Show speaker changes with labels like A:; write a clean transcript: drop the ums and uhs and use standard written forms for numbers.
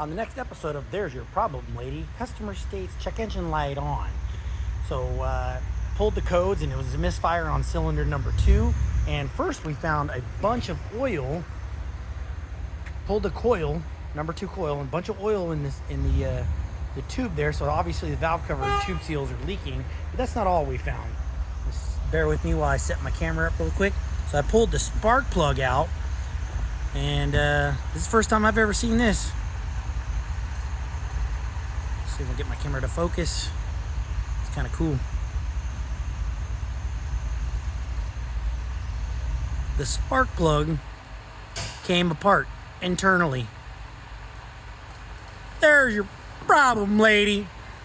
A: On the next episode of There's Your Problem, Lady, customer states check engine light on. So pulled the codes and it was a misfire on cylinder number 2. And first we found a bunch of oil. Pulled the coil, number 2 coil, and a bunch of oil in the tube there. So obviously the valve cover and tube seals are leaking. But that's not all we found. Just bear with me while I set my camera up real quick. So I pulled the spark plug out, and this is the first time I've ever seen this. Let's see if I can get my camera to focus. It's kind of cool. The spark plug came apart internally. There's your problem, lady.